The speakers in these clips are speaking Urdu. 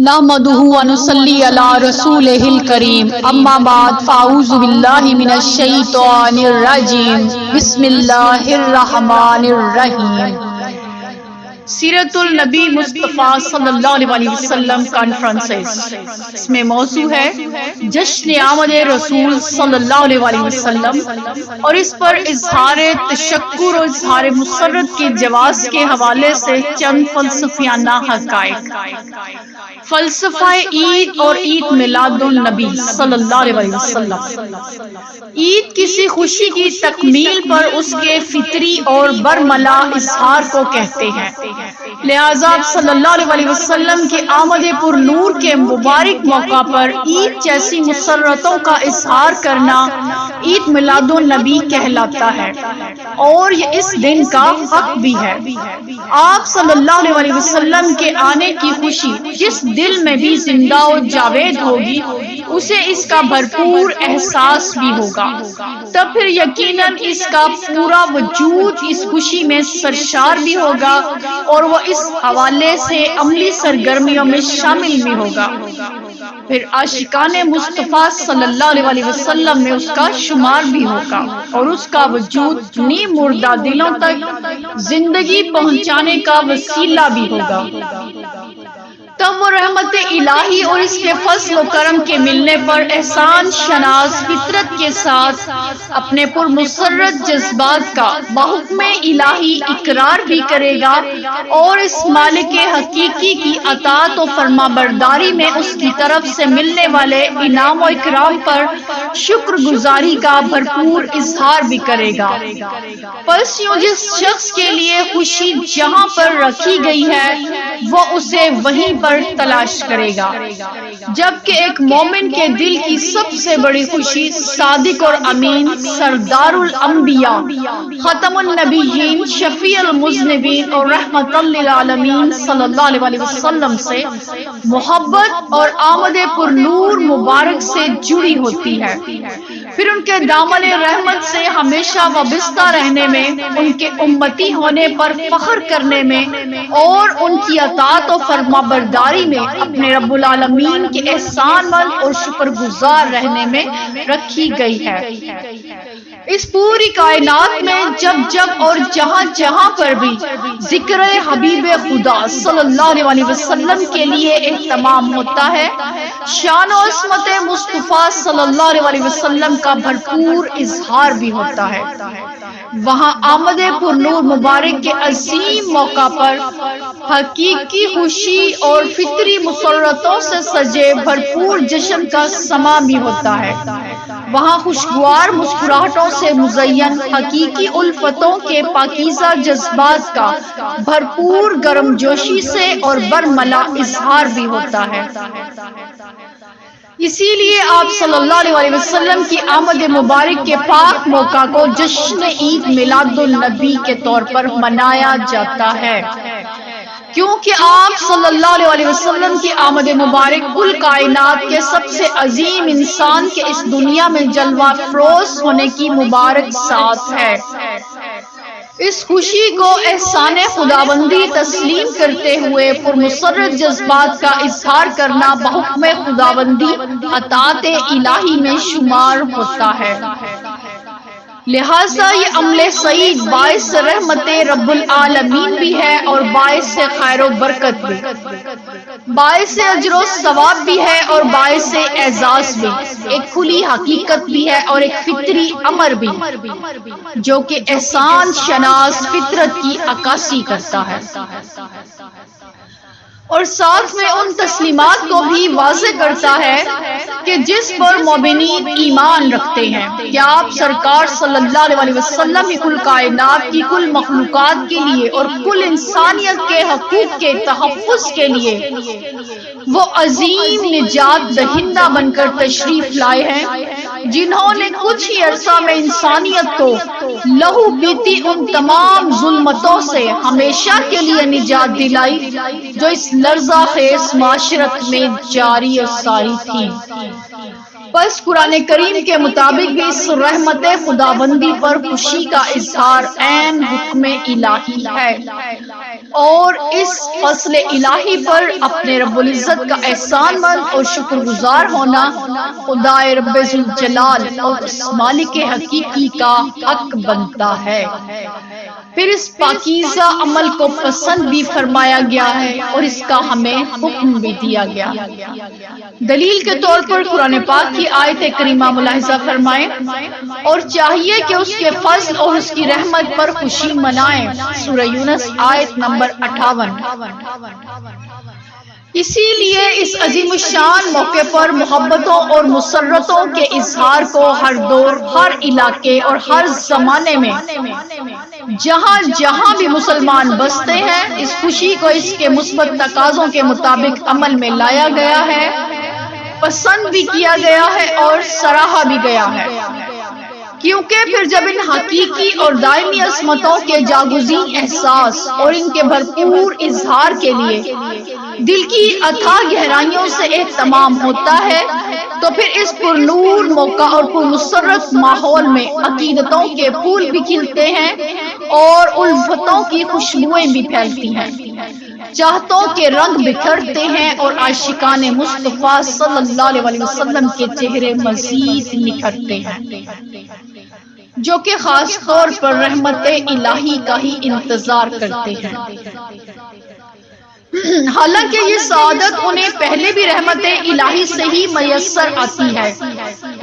نحمدہ و نصلی علی رسولہ الکریم اما بعد فاعوذ باللہ من الشیطان الرجیم بسم اللہ الرحمن الرحیم۔ سیرت النبی مصطفیٰ صلی اللہ علیہ وسلم کانفرنسز، اس میں موضوع ہے جشن آمد رسول صلی اللہ علیہ وسلم، اور اس پر اظہار تشکر اور اظہار مسرت کے جواز کے حوالے سے چند فلسفیانہ حقائق۔ فلسفہ عید اور عید میلاد النبی صلی اللہ علیہ وسلم۔ عید کسی خوشی کی تکمیل پر اس کے فطری اور برملا اظہار کو کہتے ہیں، لہذا صلی اللہ علیہ وسلم کے آمد پر نور کے مبارک موقع پر عید جیسی مسرتوں کا اظہار کرنا عید میلاد النبی کہلاتا ہے، اور یہ اس دن کا حق بھی ہے۔ آپ صلی اللہ علیہ وسلم کے آنے کی خوشی جس دل میں بھی زندہ و جاوید ہوگی، اسے اس کا بھرپور احساس بھی ہوگا، تب پھر یقیناً اس کا پورا وجود اس خوشی میں سرشار بھی ہوگا، اور وہ اس حوالے سے عملی سرگرمیوں میں شامل بھی ہوگا۔ پھر عاشقان مصطفیٰ صلی اللہ علیہ وسلم میں اس کا شمار بھی ہوگا، اور اس کا وجود نیم مردہ دلوں تک زندگی پہنچانے کا وسیلہ بھی ہوگا۔ تب وہ رحمت الہی اور اس کے فضل و کرم کے ملنے پر احسان شناس فطرت کے ساتھ اپنے پرمسرت جذبات کا بحکم الہی اقرار بھی کرے گا، اور اس مالک حقیقی کی اطاعت و فرما برداری میں اس کی طرف سے ملنے والے انعام و اکرام پر شکر گزاری کا بھرپور اظہار بھی کرے گا۔ پس یوں جس شخص کے لیے خوشی جہاں پر رکھی گئی ہے وہ اسے وہیں پر تلاش کرے گا، جبکہ ایک مومن کے دل کی سب سے بڑی خوشی صادق اور امین سردار الانبیاء ختم النبیین شفیع المذنبین اور رحمت للعالمین صلی اللہ علیہ وسلم سے محبت اور آمد پر نور مبارک سے جڑی ہوتی ہے، پھر ان کے دامن رحمت سے ہمیشہ وابستہ رہنے میں، ان کے امتی ہونے پر فخر کرنے میں، اور ان کی اطاعت و فرما برداری میں اپنے رب العالمین کے احسان مند اور شکر گزار رہنے میں رکھی گئی ہے۔ اس پوری کائنات میں جب جب اور جہاں جہاں پر بھی ذکر حبیب خدا صلی اللہ علیہ وسلم کے لیے اہتمام ہوتا ہے، شان و عظمت مصطفیٰ صلی اللہ علیہ وسلم کا بھرپور اظہار بھی ہوتا ہے۔ وہاں آمد پر نور مبارک کے عظیم موقع پر حقیقی خوشی اور فطری مسرتوں سے سجے بھرپور جشن کا سما بھی ہوتا ہے۔ وہاں خوشگوار مسکراہٹوں سے مزین حقیقی الفتوں کے پاکیزہ جذبات کا بھرپور گرم جوشی سے اور برملا اظہار بھی ہوتا ہے۔ اسی لیے آپ صلی اللہ علیہ وسلم کی آمد مبارک کے پاک موقع کو جشن عید میلاد النبی کے طور پر منایا جاتا ہے، کیونکہ آپ صلی اللہ علیہ وسلم کی آمد مبارک کل کائنات کے سب سے عظیم انسان کے اس دنیا میں جلوہ فروز ہونے کی مبارک ساتھ ہے۔ اس خوشی کو احسان خداوندی تسلیم کرتے ہوئے پرمسرت جذبات کا اظہار کرنا بحکم خداوندی اطاعت الہی میں شمار ہوتا ہے، لہذا یہ عمل سعید باعث رحمت رب العالمین بھی ہے، اور باعث خیر و برکت بھی، باعث اجر و ثواب بھی ہے، اور باعث اعزاز بھی، ایک کھلی حقیقت بھی ہے اور ایک فطری امر بھی، جو کہ احسان شناس فطرت کی عکاسی کرتا ہے، اور ساتھ میں ان تسلیمات کو بھی واضح کرتا ہے کہ جس پر مومنین ایمان رکھتے ہیں کہ آپ سرکار صلی اللہ علیہ وسلم کل کائنات کی کل مخلوقات کے لیے اور کل انسانیت کے حقوق کے تحفظ کے لیے وہ عظیم نجات دہندہ بن کر تشریف لائے ہیں، جنہوں نے کچھ ہی عرصہ میں انسانیت کو لہو پیتی ان تمام ظلمتوں سے ہمیشہ کے لیے نجات دلائی جو اس لرزہ خیز معاشرت میں جاری و ساری تھی۔ بس قرآن کریم کے مطابق بھی اس رحمت خداوندی پر خوشی کا اظہار عین حکم الہی ہے۔ اور اس فضل الہی پر اپنے رب العزت کا احسان مند اور شکر گزار ہونا خدائے رب ذوالجلال اور اس مالک حقیقی کا حق بنتا ہے۔ پھر اس پاکیزہ عمل کو پسند بھی فرمایا گیا ہے اور اس کا ہمیں حکم بھی دیا گیا۔ دلیل کے طور پر قرآن پاک کی آیت کریمہ ملاحظہ فرمائیں، اور چاہیے کہ اس کے فضل اور اس کی رحمت پر خوشی منائیں، سورہ یونس آیت نمبر 58۔ اسی لیے اس عظیم الشان موقع پر محبتوں اور مسرتوں کے اظہار کو ہر دور، ہر علاقے اور ہر زمانے میں جہاں جہاں بھی مسلمان بستے ہیں، اس خوشی کو اس کے مثبت تقاضوں کے مطابق عمل میں لایا گیا ہے، پسند بھی کیا گیا ہے اور سراہا بھی گیا ہے، کیونکہ پھر جب ان حقیقی اور دائمی عظمتوں کے جاگزین احساس اور ان کے بھرپور اظہار کے لیے دل کی اتھاہ گہرائیوں سے اہتمام ہوتا ہے، تو پھر اس پر نور موقع اور پر مسرت ماحول میں عقیدتوں کے پھول بھی کھلتے ہیں اور الفتوں کی خوشبوئیں بھی پھیلتی ہیں، چاہتوں کے رنگ بکھرتے ہیں اور عاشقان مصطفیٰ صلی اللہ علیہ وسلم کے چہرے مزید نکھرتے ہیں، جو کہ خاص طور پر رحمت الہی کا ہی انتظار کرتے ہیں۔ حالانکہ یہ سعادت انہیں پہلے بھی رحمت الہی سے ہی میسر آتی ہے،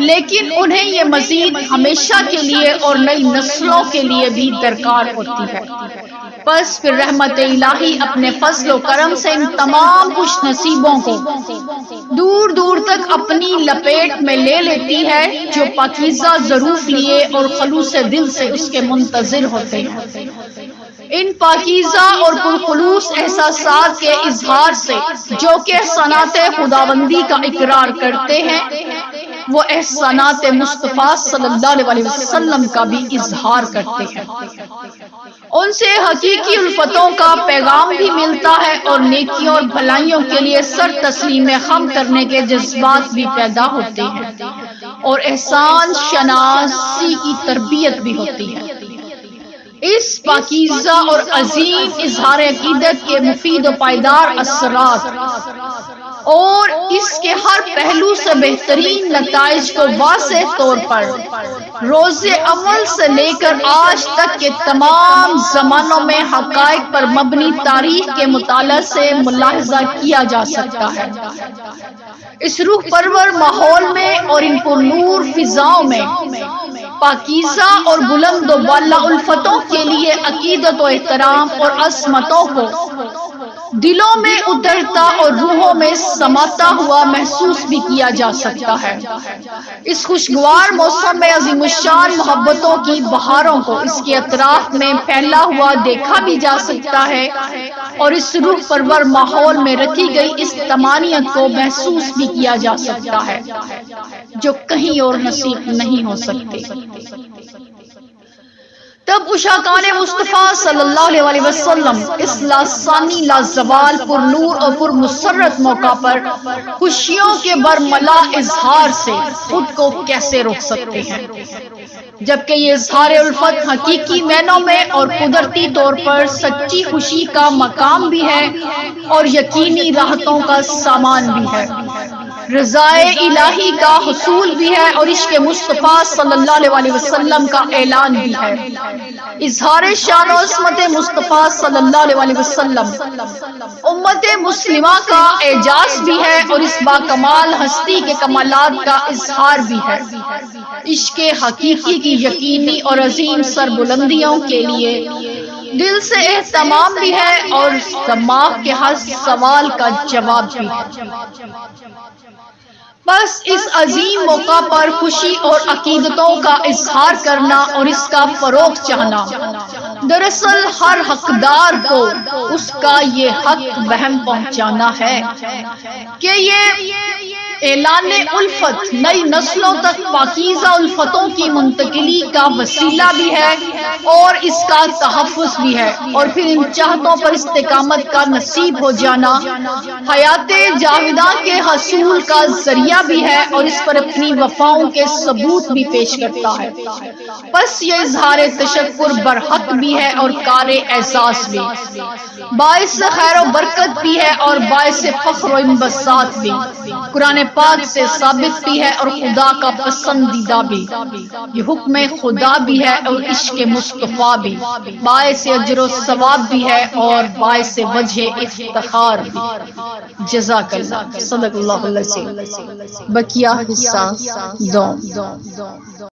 لیکن انہیں یہ مزید ہمیشہ کے لیے اور نئی نسلوں کے لیے بھی درکار ہوتی ہے۔ بس پھر رحمت الہی اپنے فضل و کرم سے ان تمام خوش نصیبوں کو دور دور تک اپنی لپیٹ میں لے لیتی ہے، جو پاکیزہ ظروف لیے اور خلوص دل سے اس کے منتظر ہوتے ہیں۔ ان پاکیزہ اور پرخلوص احساسات کے اظہار سے جو کہ احسانات خداوندی کا اقرار کرتے ہیں، وہ احسانات مصطفیٰ صلی اللہ علیہ وسلم کا بھی اظہار کرتے ہیں۔ ان سے حقیقی الفتوں کا پیغام بھی ملتا ہے اور نیکیوں اور بھلائیوں کے لیے سر تسلیم خم کرنے کے جذبات بھی پیدا ہوتے ہیں اور احسان شناسی کی تربیت بھی ہوتی ہے۔ اس پاکیزہ اور عظیم اظہار عقیدت کے مفید و پائیدار اثرات اور اس کے ہر پہلو سے بہترین نتائج کو واضح طور پر روز اول سے لے کر آج تک کے تمام زمانوں میں حقائق پر مبنی تاریخ کے مطالعہ سے ملاحظہ کیا جا سکتا ہے۔ اس روح پرور ماحول میں اور ان پر نور فضاؤں میں پاکیزہ اور بلند و بالا الفتوں کے لیے عقیدت و احترام اور عظمتوں کو دلوں میں اترتا اور روحوں میں سماتا ہوا محسوس بھی کیا جا سکتا ہے۔ اس خوشگوار موسم میں عظیم الشان محبتوں کی بہاروں کو اس کے اطراف میں پھیلا ہوا دیکھا بھی جا سکتا ہے اور اس روح پرور ماحول میں رکھی گئی اس طمانینت کو محسوس بھی کیا جا سکتا ہے، جو کہیں اور نصیب نہیں ہو سکتے۔ تب عشاقان مصطفیٰ صلی اللہ علیہ وسلم اس لاسانی لازوال پر نور اور پر مسرت موقع پر خوشیوں کے برملا اظہار سے خود کو کیسے روک سکتے ہیں، جبکہ یہ اظہار الفت حقیقی معنوں میں اور قدرتی طور پر سچی خوشی کا مقام بھی ہے اور یقینی راحتوں کا سامان بھی ہے، رضائے الہی کا حصول بھی ہے اور عشق مصطفیٰ صلی اللہ علیہ وسلم کا اعلان بھی ہے۔ اظہار شان و عظمت مصطفیٰ صلی اللہ علیہ وسلم امت مسلمہ کا اعجاز بھی ہے اور اس باکمال ہستی کے کمالات کا اظہار بھی ہے۔ عشق حقیقی کی یقینی اور عظیم سربلندیوں کے لیے دل سے اہتمام بھی ہے اور دماغ کے ہر سوال کا جواب بھی ہے۔ بس اس عظیم موقع پر خوشی اور عقیدتوں کا اظہار کرنا اور اس کا فروغ چاہنا دراصل ہر حقدار کو اس کا یہ حق بہم پہنچانا ہے کہ یہ اعلان الفت نئی نسلوں تک پاکیزہ الفتوں کی منتقلی کا وسیلہ بھی ہے اور اس کا تحفظ بھی ہے، اور پھر ان چاہتوں پر استقامت کا نصیب ہو جانا حیات جاویداں کے حصول کا ذریعہ بھی ہے، اور اس پر اپنی وفاؤں کے ثبوت بھی پیش کرتا ہے۔ پس یہ اظہار تشکر برحق بھی ہے اور کار اعزاز بھی، باعث خیر و برکت بھی ہے اور باعث فخر و انبساط بھی، قرآن پاک سے ثابت بھی ہے اور خدا کا پسندیدہ بھی، یہ حکم خدا بھی ہے اور عشق مصطفیٰ بھی، باعث اجر و ثواب بھی ہے اور باعث وجہ افتخار بھی۔ جزاک اللہ، صدق اللہ العظیم۔ بقیہ حصہ دوم۔